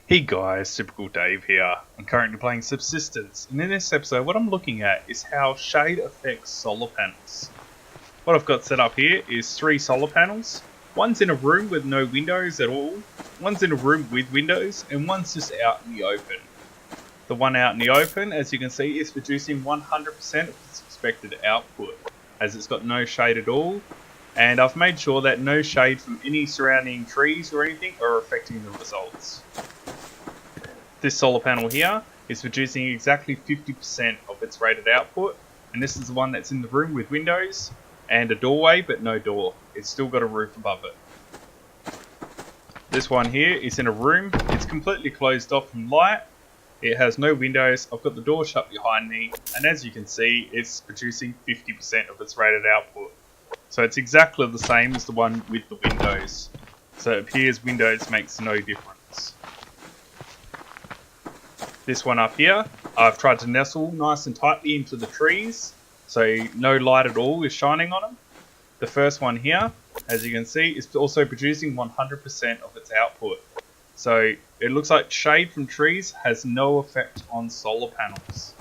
Hey guys, Typical Dave here. I'm currently playing Subsistence, and in this episode what I'm looking at is how shade affects solar panels. What I've got set up here is 3 solar panels. One's in a room with no windows at all, one's in a room with windows, and one's just out in the open. The one out in the open, as you can see, is producing 100% of its expected output, as it's got no shade at all. And I've made sure that no shade from any surrounding trees or anything are affecting the results. This solar panel here is producing exactly 50% of its rated output, and this is the one that's in the room with windows and a doorway but no door. It's still got a roof above it. This one here is in a room. It's completely closed off from light. It has no windows. I've got the door shut behind me, and as you can see, it's producing 50% of its rated output. So it's exactly the same as the one with the windows. So it appears windows makes no difference. This one up here, I've tried to nestle nice and tightly into the trees, so no light at all is shining on them. The first one here, as you can see, is also producing 100% of its output. So it looks like shade from trees has no effect on solar panels.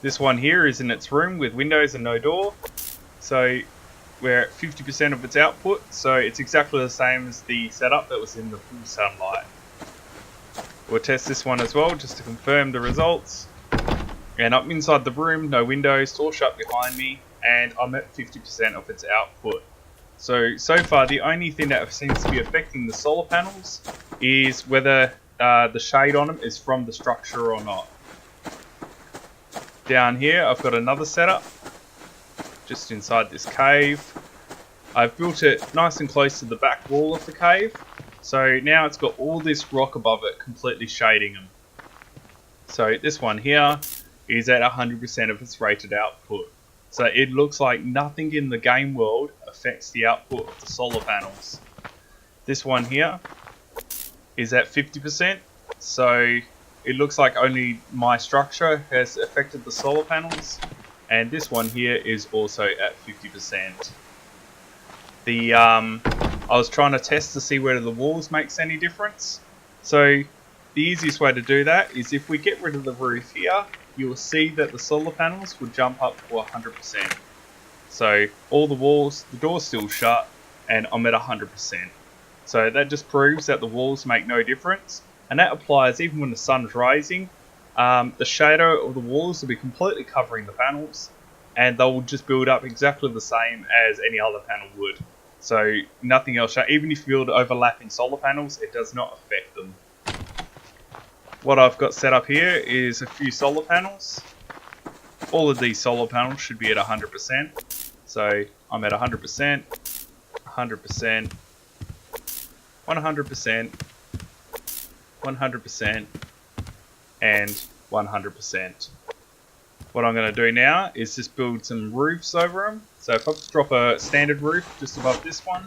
This one here is in its room with windows and no door. So we're at 50% of its output, so it's exactly the same as the setup that was in the full sunlight. We'll test this one as well, just to confirm the results. And I'm inside the room, no windows, door shut behind me, and I'm at 50% of its output. So far the only thing that seems to be affecting the solar panels is whether the shade on them is from the structure or not. Down here I've got another setup, just inside this cave. I've built it nice and close to the back wall of the cave, so now it's got all this rock above it completely shading them. So this one here is at 100% of its rated output. So it looks like nothing in the game world affects the output of the solar panels. This one here is at 50%, so it looks like only my structure has affected the solar panels. And this one here is also at 50%. I was trying to test to see whether the walls makes any difference. So the easiest way to do that is if we get rid of the roof here, you'll see that the solar panels will jump up to 100%. So all the walls, the door's still shut, and I'm at 100%. So that just proves that the walls make no difference, and that applies even when the sun's rising. The shadow of the walls will be completely covering the panels, and they'll just build up exactly the same as any other panel would. So nothing else, even if you build overlapping solar panels, it does not affect them. What I've got set up here is a few solar panels. All of these solar panels should be at 100%. So I'm at 100%, 100%, 100%, 100%, and 100%. What I'm going to do now is just build some roofs over them. So if I drop a standard roof just above this one,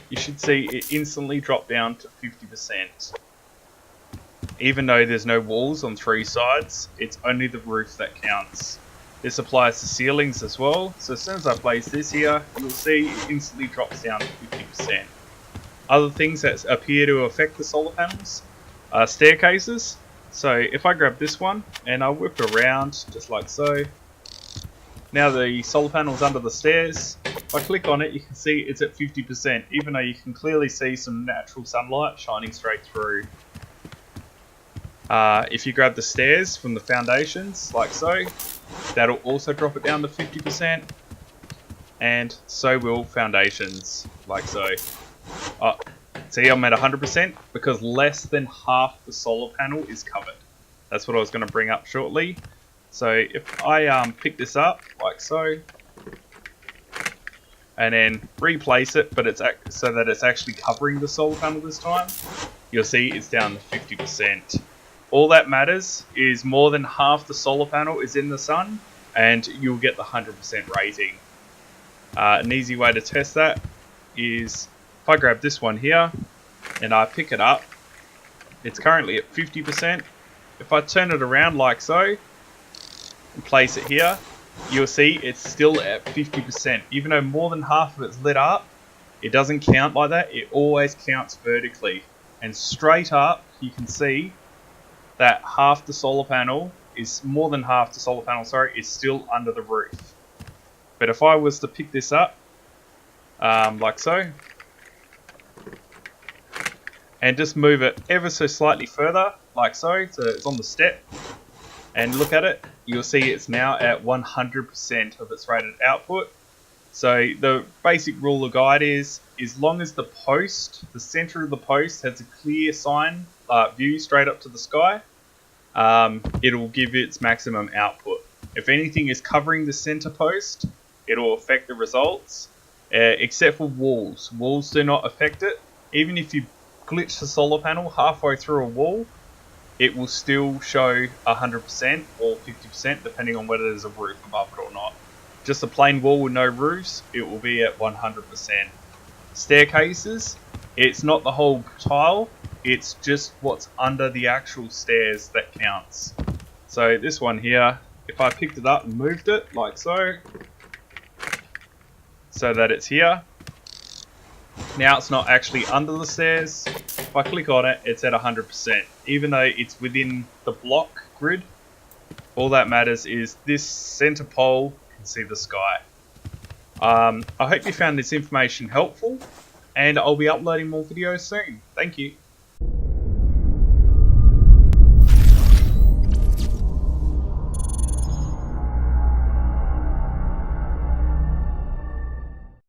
you should see it instantly drop down to 50%. Even though there's no walls on 3 sides, it's only the roof that counts. This applies to ceilings as well. So as soon as I place this here, you'll see it instantly drops down to 50%. Other things that appear to affect the solar panels are staircases. So if I grab this one and I whip around just like so, now the solar panel's under the stairs. If I click on it, you can see it's at 50%, even though you can clearly see some natural sunlight shining straight through. If you grab the stairs from the foundations like so, that'll also drop it down to 50%, and so will foundations like so. See, I'm at 100% because less than half the solar panel is covered. That's what I was going to bring up shortly. So if I pick this up like so, and then replace it, but it's so that it's actually covering the solar panel this time, you'll see it's down to 50%. All that matters is more than half the solar panel is in the sun, and you'll get the 100% rating. An easy way to test that is if I grab this one here and I pick it up, it's currently at 50%. If I turn it around like so and place it here, you'll see it's still at 50%. Even though more than half of it's lit up, it doesn't count like that. It always counts vertically. and straight up you can see that half the solar panel is, more than half the solar panel, sorry, is still under the roof. But if I was to pick this up, like so, and just move it ever so slightly further, like so it's on the step, and look at it, you'll see it's now at 100% of its rated output. So the basic rule of guide is, as long as the post, the center of the post, has a clear view straight up to the sky, it'll give its maximum output. If anything is covering the center post, it'll affect the results, except for walls. Walls do not affect it. Even if you glitch the solar panel halfway through a wall, it will still show 100% or 50% depending on whether there's a roof above it or not. Just a plain wall with no roofs, it will be at 100%. Staircases, it's not the whole tile, it's just what's under the actual stairs that counts. So this one here, if I picked it up and moved it like so that it's here, now it's not actually under the stairs. If I click on it, it's at 100%. Even though it's within the block grid, all that matters is this center pole can see the sky. I hope you found this information helpful, and I'll be uploading more videos soon. Thank you.